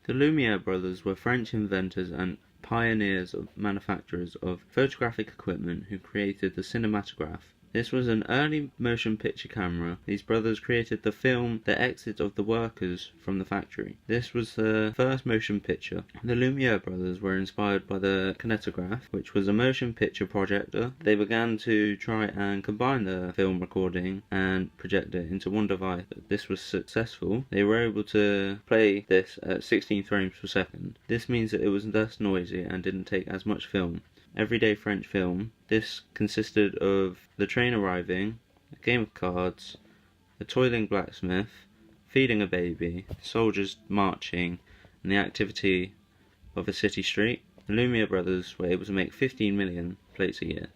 The Lumiere brothers were French inventors and pioneers of manufacturers of photographic equipment who created the cinematograph. This was an early motion picture camera. These brothers created the film The Exit of the Workers from the Factory. This was the first motion picture. The Lumiere brothers were inspired by the kinetograph, which was a motion picture projector. They began to try and combine the film recording and projector into one device. This was successful. They were able to play this at 16 frames per second. This means that it was less noisy and didn't take as much film. Everyday French film. This consisted of the train arriving, a game of cards, a toiling blacksmith, feeding a baby, soldiers marching, and the activity of a city street. The Lumiere brothers were able to make 15 million plates a year.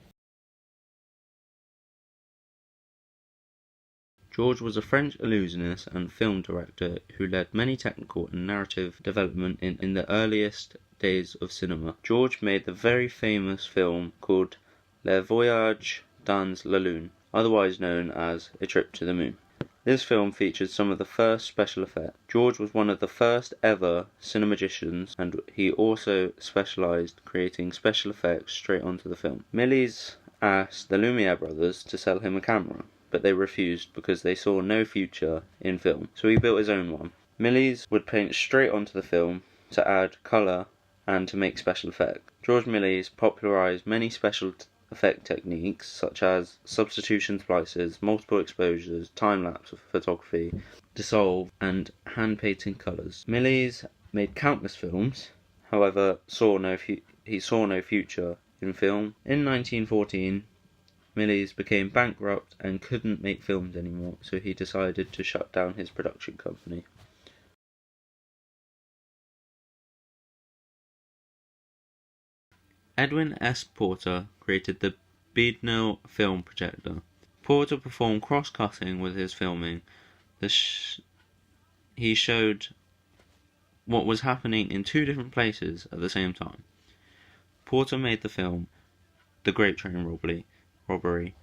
George was a French illusionist and film director who led many technical and narrative development in the earliest days of cinema. George made the very famous film called Le Voyage dans la Lune, otherwise known as A Trip to the Moon. This film featured some of the first special effects. George was one of the first ever cinemagicians, and he also specialized creating special effects straight onto the film. Méliès asked the Lumiere brothers to sell him a camera, but they refused because they saw no future in film, so he built his own one. Méliès would paint straight onto the film to add colour and to make special effects. George Méliès popularized many special effect techniques such as substitution splices, multiple exposures, time-lapse photography, dissolve, and hand-painting colours. Méliès made countless films, however he saw no future in film. In 1914, Méliès became bankrupt and couldn't make films anymore, so he decided to shut down his production company. Edwin S. Porter created the Beadnell film projector. Porter performed cross-cutting with his filming. He showed what was happening in two different places at the same time. Porter made the film The Great Train Robbery.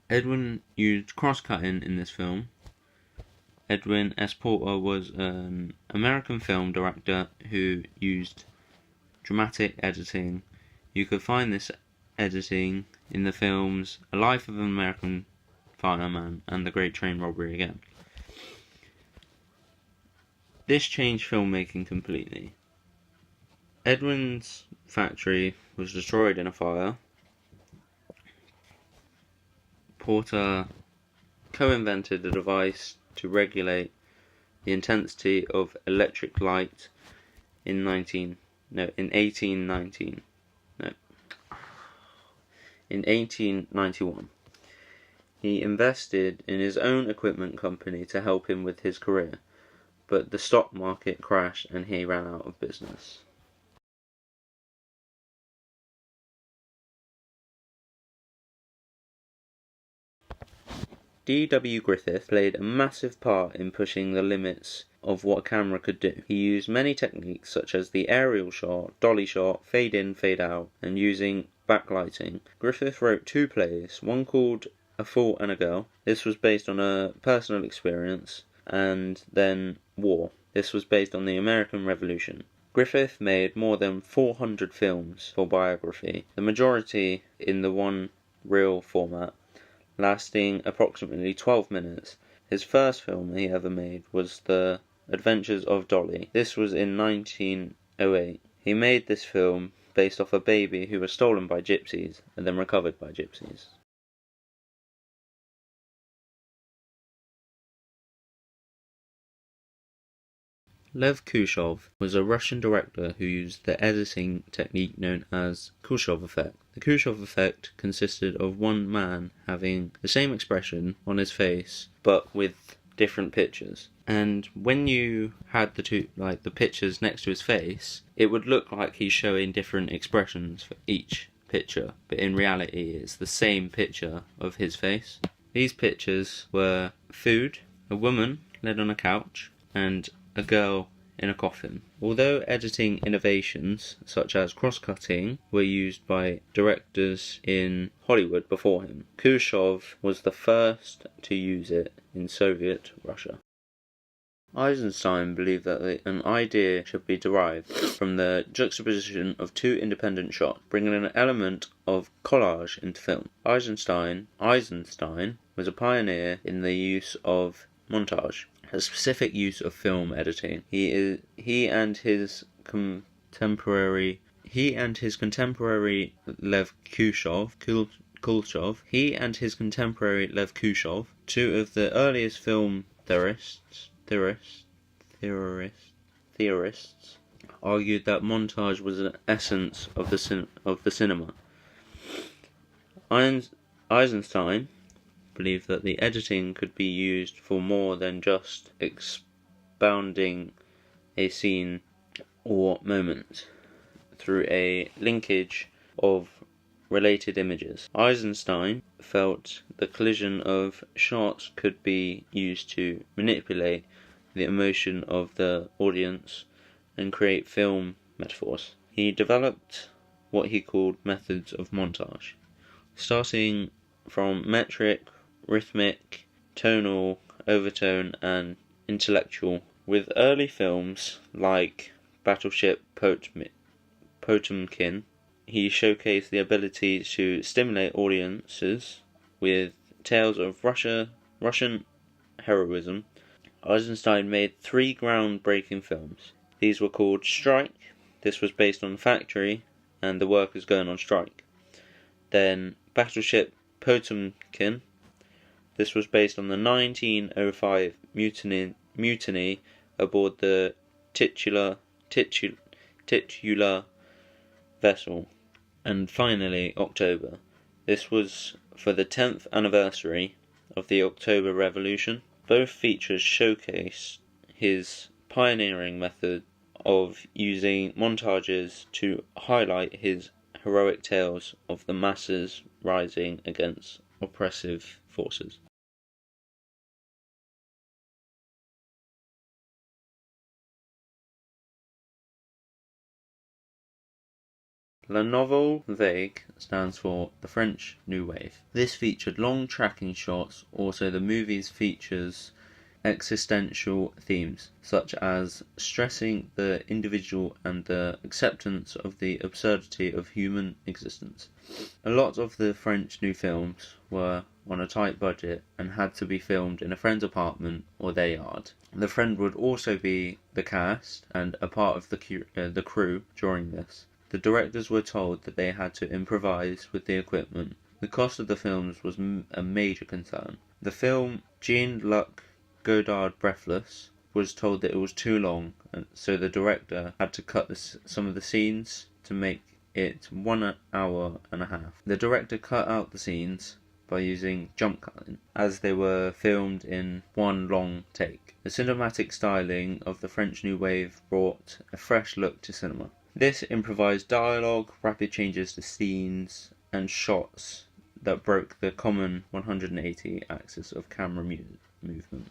Edwin used cross-cutting in this film. Edwin S. Porter was an American film director who used dramatic editing. You could find this editing in the films A Life of an American Fireman and The Great Train Robbery again. This changed filmmaking completely. Edwin's factory was destroyed in a fire. Porter co-invented a device to regulate the intensity of electric light in 1891. He invested in his own equipment company to help him with his career, but the stock market crashed and he ran out of business. D.W. Griffith played a massive part in pushing the limits of what a camera could do. He used many techniques such as the aerial shot, dolly shot, fade in, fade out, and using backlighting. Griffith wrote two plays, one called A Fool and a Girl. This was based on a personal experience, and then War. This was based on the American Revolution. Griffith made more than 400 films for biography, the majority in the one-reel format, lasting approximately 12 minutes. His first film he ever made was The Adventures of Dolly. This was in 1908. He made this film based off a baby who was stolen by gypsies and then recovered by gypsies. Lev Kuleshov was a Russian director who used the editing technique known as Kuleshov effect. The Kuleshov effect consisted of one man having the same expression on his face but with different pictures. And when you had the pictures next to his face, it would look like he's showing different expressions for each picture, but in reality it's the same picture of his face. These pictures were food, a woman led on a couch, and a girl in a coffin. Although editing innovations such as cross-cutting were used by directors in Hollywood before him, Kuleshov was the first to use it in Soviet Russia. Eisenstein believed that an idea should be derived from the juxtaposition of two independent shots, bringing an element of collage into film. Eisenstein was a pioneer in the use of montage, a specific use of film editing. He and his contemporary Lev Kuleshov, two of the earliest film theorists, argued that montage was an essence of the cinema. Eisenstein believed that the editing could be used for more than just expounding a scene or moment through a linkage of related images. Eisenstein felt the collision of shots could be used to manipulate the emotion of the audience and create film metaphors. He developed what he called methods of montage, starting from metric, rhythmic, tonal, overtone, and intellectual. With early films like Battleship Potemkin, he showcased the ability to stimulate audiences with tales of Russian heroism. Eisenstein made 3 groundbreaking films. These were called Strike. This was based on a factory and the workers going on strike. Then Battleship Potemkin. This was based on the 1905 mutiny aboard the titular vessel. And finally, October. This was for the 10th anniversary of the October Revolution. Both features showcase his pioneering method of using montages to highlight his heroic tales of the masses rising against oppressive forces. La Nouvelle Vague stands for the French New Wave. This featured long tracking shots. Also, the movie features existential themes, such as stressing the individual and the acceptance of the absurdity of human existence. A lot of the French new films were on a tight budget and had to be filmed in a friend's apartment or their yard. The friend would also be the cast and a part of the crew during this. The directors were told that they had to improvise with the equipment. The cost of the films was a major concern. The film Jean-Luc Godard Breathless was told that it was too long, and so the director had to cut some of the scenes to make it 1 hour and a half. The director cut out the scenes by using jump cutting, as they were filmed in one long take. The cinematic styling of the French New Wave brought a fresh look to cinema. This improvised dialogue, rapid changes to scenes, and shots that broke the common 180 axis of camera movement.